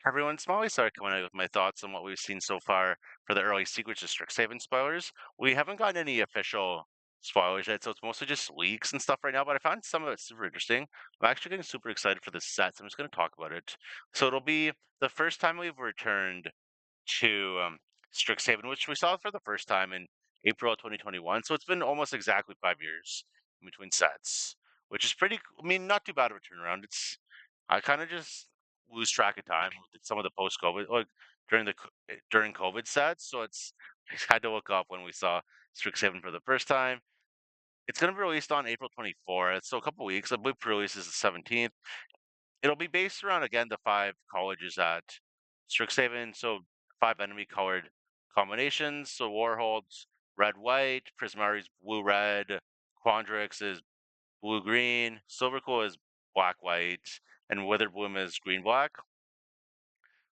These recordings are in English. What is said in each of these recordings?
Everyone, Smalley started coming out with my thoughts on what we've seen so far for the early Secrets of Strixhaven spoilers. We haven't gotten any official spoilers yet, so it's mostly just leaks and stuff right now, but I found some of it super interesting. I'm actually getting super excited for this set, so I'm just going to talk about it. So it'll be the first time we've returned to Strixhaven, which we saw for the first time in April of 2021. So it's been almost exactly 5 years in between sets, which is pretty. I mean, not too bad of a turnaround. I kind of just lose track of time with some of the post-COVID, like during COVID sets. So I had to look up when we saw Strixhaven for the first time. It's going to be released on April 24th, so a couple weeks. I believe pre-release is the 17th. It'll be based around again the five colleges at Strixhaven, so five enemy colored combinations. So Warhold's red white, Prismari's blue red, Quandrix is blue green, Silvercool is black white, and Witherbloom is green black.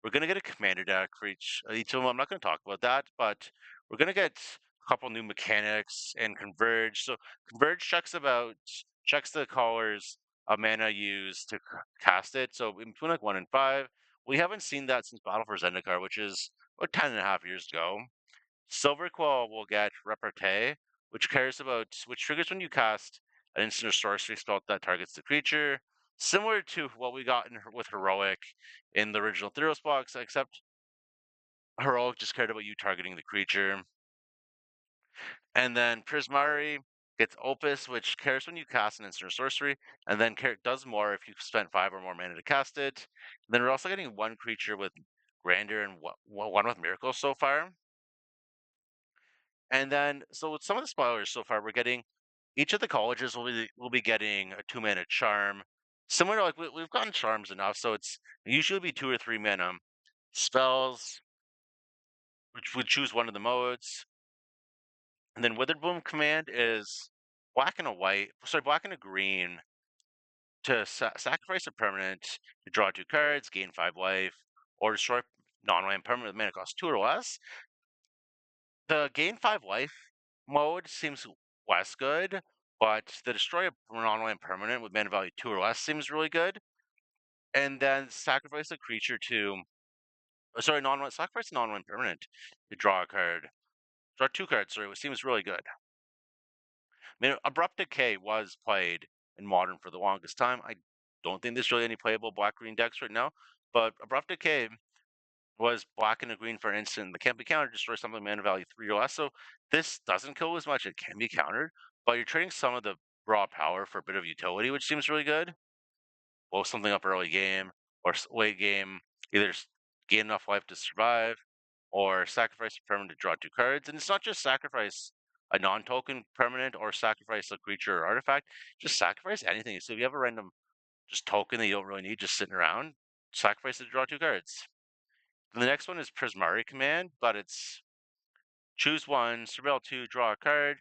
We're gonna get a commander deck for each of them. I'm not gonna talk about that, but we're gonna get a couple new mechanics and converge. So converge checks the colors of mana used to cast it. So in between like 1 and 5, we haven't seen that since Battle for Zendikar, which is about 10.5 years ago. Silver Quill will get Repartee, which triggers when you cast an instant or sorcery spell that targets the creature, similar to what we got with Heroic in the original Theros box, except Heroic just cared about you targeting the creature. And then Prismari gets Opus, which cares when you cast an instant or sorcery, and then does more if you've spent 5 or more mana to cast it. And then we're also getting one creature with Grandeur and one with Miracle so far. And then, so with some of the spoilers so far, we're getting each of the colleges will be getting a 2 mana charm, similar to like we've gotten charms enough, so it's usually be 2 or 3 mana spells, which would choose one of the modes, and then Witherbloom command is black and a green to sacrifice a permanent to draw 2 cards, gain 5 life, or destroy non-land permanent with mana cost 2 or less. The gain 5 life mode seems less good, but the destroy a non-land permanent with mana value 2 or less seems really good. And then sacrifice a creature to, sacrifice a non-land permanent to draw a card, draw 2 cards. Sorry, which seems really good. I mean, Abrupt Decay was played in Modern for the longest time. I don't think there's really any playable black-green decks right now, but Abrupt Decay was black and a green for an instant that can't be countered, destroy something mana value 3 or less. So this doesn't kill as much, it can be countered, but you're trading some of the raw power for a bit of utility, which seems really good. Blow something up early game or late game, either gain enough life to survive or sacrifice a permanent to draw 2 cards. And it's not just sacrifice a non-token permanent or sacrifice a creature or artifact, just sacrifice anything. So if you have a random just token that you don't really need just sitting around, sacrifice it to draw 2 cards. The next one is Prismari command, but it's choose one, surveil 2, draw a card,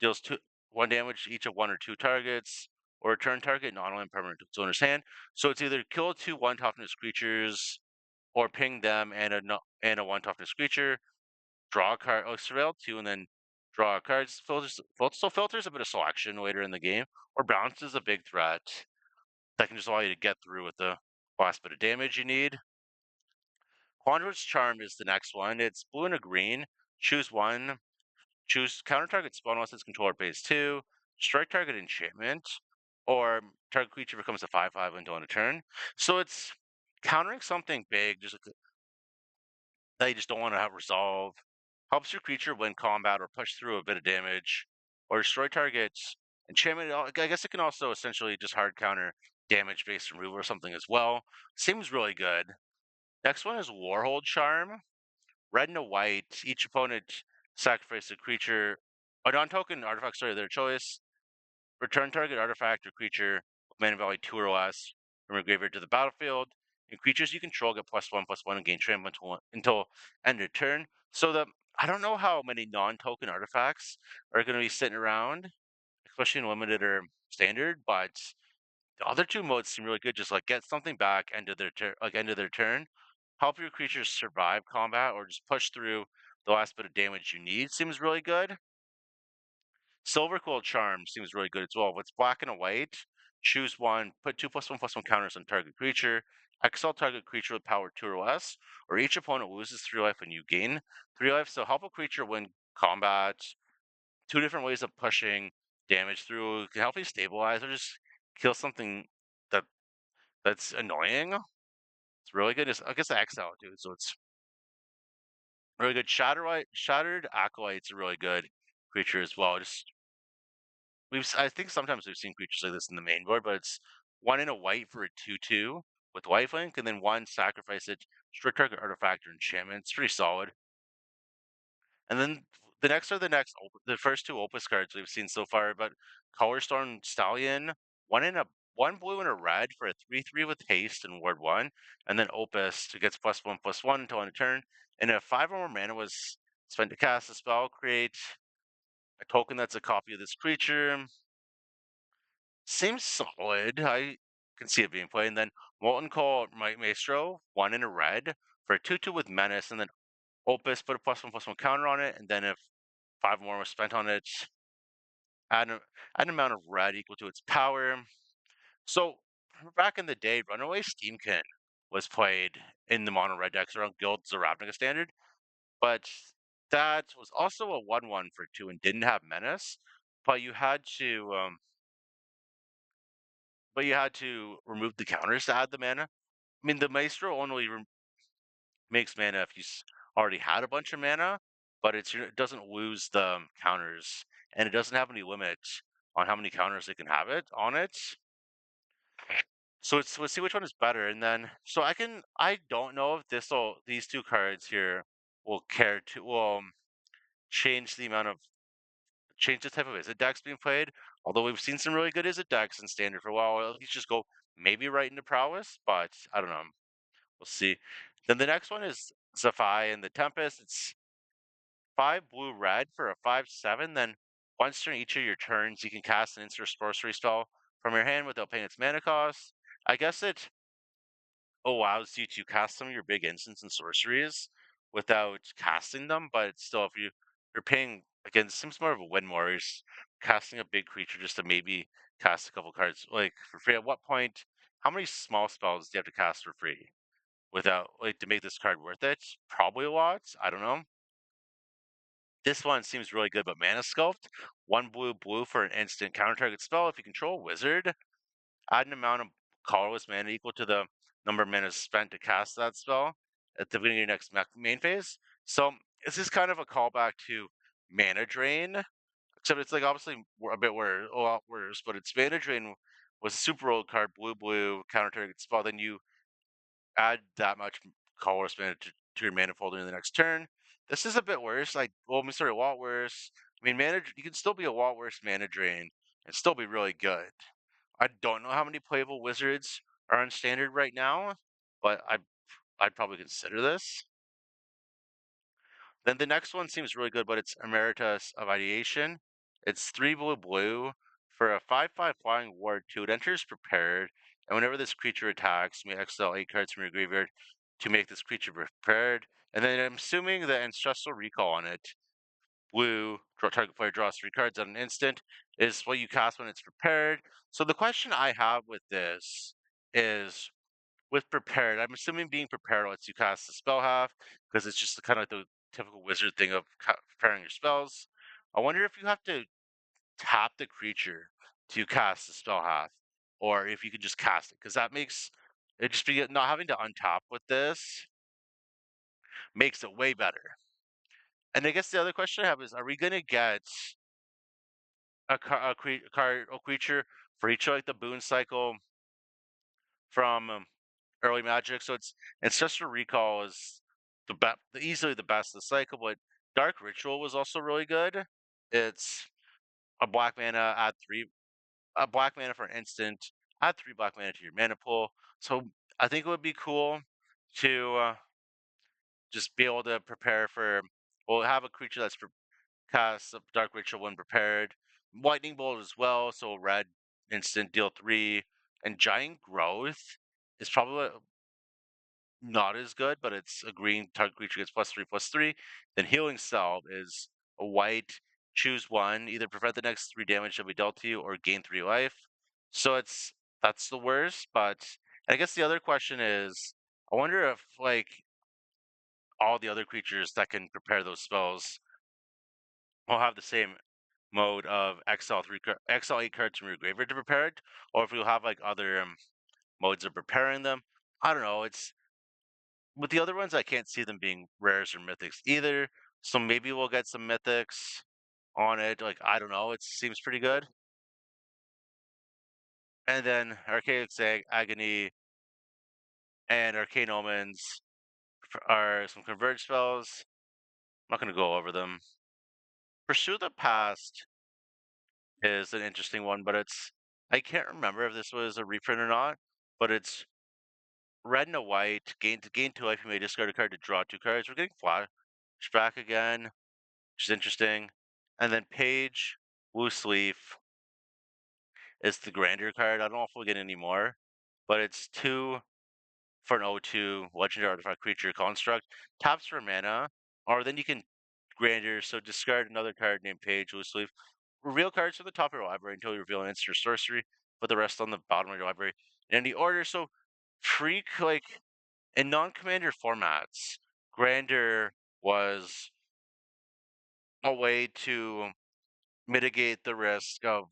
deals 1 damage to each of 1 or 2 targets, or return target non-land permanent to its owner's hand. So it's either kill 2 1 toughness creatures, or ping them and a 1 toughness creature, draw a card, surveil 2, and then draw a card. Filters a bit of selection later in the game, or bounces a big threat that can just allow you to get through with the last bit of damage you need. Quandra's Charm is the next one. It's blue and a green. Choose one. Choose counter target spell unless its controller pays 2. Strike target enchantment. Or target creature becomes a 5/5 until end of turn. So it's countering something big that you just don't want to have resolve. Helps your creature win combat or push through a bit of damage. Or destroy targets. Enchantment, I guess it can also essentially just hard counter damage based removal or something as well. Seems really good. Next one is Warhold Charm. Red and a white. Each opponent sacrifices a creature, a non-token artifact, of their choice. Return target artifact or creature with mana value 2 or less from your graveyard to the battlefield. And creatures you control get +1/+1 and gain trample until end of turn. So I don't know how many non-token artifacts are going to be sitting around, especially in limited or standard, but the other two modes seem really good. Just like get something back end of their turn, help your creatures survive combat, or just push through the last bit of damage you need. Seems really good. Silver Quill Charm seems really good as well. If it's black and a white, choose one, put 2/1/1 counters on target creature. Exile target creature with power 2 or less, or each opponent loses 3 life and you gain 3 life. So help a creature win combat. Two different ways of pushing damage through can help you stabilize or just kill something that that's annoying. It's really good. I guess the Exile too, so it's really good. Shattered Acolyte's a really good creature as well. Just I think sometimes we've seen creatures like this in the main board, but it's one in a white for a 2/2 with lifelink, and then one sacrifice it, strict target artifact or enchantment. It's pretty solid. And then the first two Opus cards we've seen so far, but Colorstorm Stallion, one blue and a red for a 3/3 with haste and ward one, and then Opus gets +1/+1 until end of turn. And if 5 or more mana was spent to cast a spell, create a token that's a copy of this creature. Seems solid. I can see it being played. And then Molten Call Maestro, one in a red for a 2/2 with menace, and then Opus put a +1/+1 counter on it, and then if 5 more was spent on it, add, a, add an amount of red equal to its power. So back in the day, Runaway Steamkin was played in the mono red decks around Guild Ravnica standard, but that was also a 1/1 for two and didn't have menace. But you had to remove the counters to add the mana. I mean, the Maestro only makes mana if already had a bunch of mana, but it doesn't lose the counters, and it doesn't have any limit on how many counters it can have it on it. So let's see which one is better, and then I don't know if these two cards here will change change the type of Izzet decks being played. Although we've seen some really good Izzet decks in standard for a while, or at least just go maybe right into prowess, but I don't know. We'll see. Then the next one is Zephi and the Tempest. It's 5 blue red for a 5/7. Then once during each of your turns, you can cast an instant sorcery spell from your hand without paying its mana cost. I guess it allows you to cast some of your big instants and sorceries without casting them, but still, if you're paying again, it seems more of a win more. You're casting a big creature just to maybe cast a couple cards like for free. At what point? How many small spells do you have to cast for free? Without like to make this card worth it? Probably a lot. I don't know. This one seems really good, but Mana Sculpt, one blue for an instant counter target spell. If you control a wizard, add an amount of colorless mana equal to the number of mana spent to cast that spell at the beginning of your next main phase. So this is kind of a callback to Mana Drain, except it's like obviously a lot worse. But it's Mana Drain was a super old card, blue counter target spell. Then you add that much colorless mana to your mana folder in the next turn. This is a bit worse. A lot worse. I mean, you can still be a lot worse mana drain and still be really good. I don't know how many playable wizards are on standard right now, but I'd probably consider this. Then the next one seems really good, but it's Emeritus of Ideation. It's 3 blue for a 5/5 flying ward 2. It enters prepared, and whenever this creature attacks, you may exile 8 cards from your graveyard to make this creature prepared. And then I'm assuming the Ancestral Recall on it, target player draws 3 cards at an instant, is what you cast when it's prepared. So the question I have with this is with prepared, I'm assuming being prepared lets you cast the spell half because it's just kind of like the typical wizard thing of preparing your spells. I wonder if you have to tap the creature to cast the spell half, or if you could just cast it, because that makes it just be not having to untap with this makes it way better. And I guess the other question I have is: are we gonna get a creature for each of like the boon cycle from early Magic? So it's just a recall is easily the best of the cycle, but Dark Ritual was also really good. It's a black mana, add three a black mana for an instant, add 3 black mana to your mana pool. So I think it would be cool to just be able to prepare for. We'll have a creature that's cast a Dark Ritual when prepared. Lightning Bolt as well, so red instant deal 3. And Giant Growth is probably not as good, but it's a green target creature gets +3/+3. Then Healing Salve is a white, choose one, either prevent the next 3 damage to be dealt to you or gain 3 life. So that's the worst, but I guess the other question is, I wonder if like all the other creatures that can prepare those spells will have the same mode of exile 8 cards from your graveyard to prepare it, or if you'll have like other modes of preparing them. I don't know. It's with the other ones, I can't see them being rares or mythics either. So maybe we'll get some mythics on it. Like I don't know. It seems pretty good. And then Agony and Arcane Omens are some converge spells. I'm not going to go over them. Pursue the Past is an interesting one, but I can't remember if this was a reprint or not. But it's red and a white. Gain 2 life. You may discard a card to draw 2 cards. We're getting flashback again, which is interesting. And then Page Loose Leaf is the Grandeur card. I don't know if we'll get any more, but it's 2 for an 0/2 legendary artifact creature construct. Taps for mana, or then you can Grandeur, so discard another card named Page Loose Leaf. Reveal cards from the top of your library until you reveal an instant or sorcery. Put the rest on the bottom of your library in any order. So, freak like in non-commander formats, Grandeur was a way to mitigate the risk of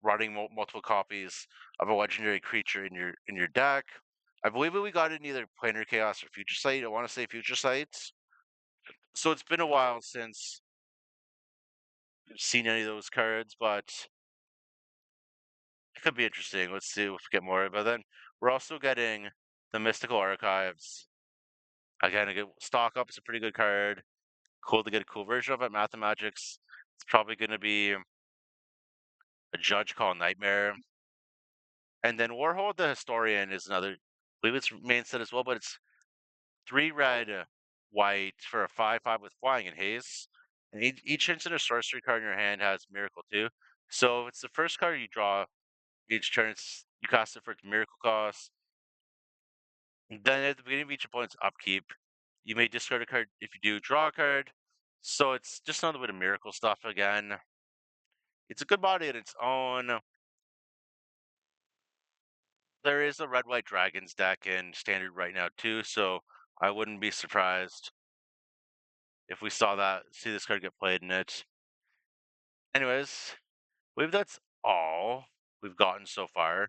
running multiple copies of a legendary creature in your deck. I believe we got it in either Planar Chaos or Future Sight. I want to say Future Sights. So it's been a while since I've seen any of those cards, but it could be interesting. Let's see if we get more. But then we're also getting the Mystical Archives. Again, a good stock up is a pretty good card. Cool to get a cool version of it. Mathematics. It's probably going to be a Judge Call Nightmare. And then Warhol the Historian is another. I believe it's main set as well, but it's 3 red, white for a 5/5 with flying and haste. And each instant or sorcery card in your hand has Miracle too. So if it's the first card you draw each turn, you cast it for its Miracle cost. Then at the beginning of each opponent's upkeep, you may discard a card. If you do, draw a card. So it's just another way to Miracle stuff again. It's a good body in its own. There is a red white dragons deck in standard right now too, so I wouldn't be surprised if we see this card get played in it. Anyways, I believe that's all we've gotten so far.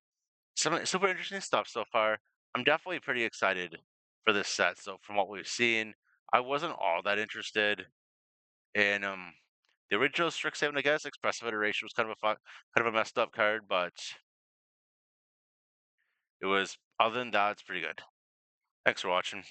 Some super interesting stuff so far. I'm definitely pretty excited for this set. So from what we've seen, I wasn't all that interested in the original Strixhaven. I guess Expressive Iteration was kind of a messed up card, but it was other than that, it's pretty good. Thanks for watching.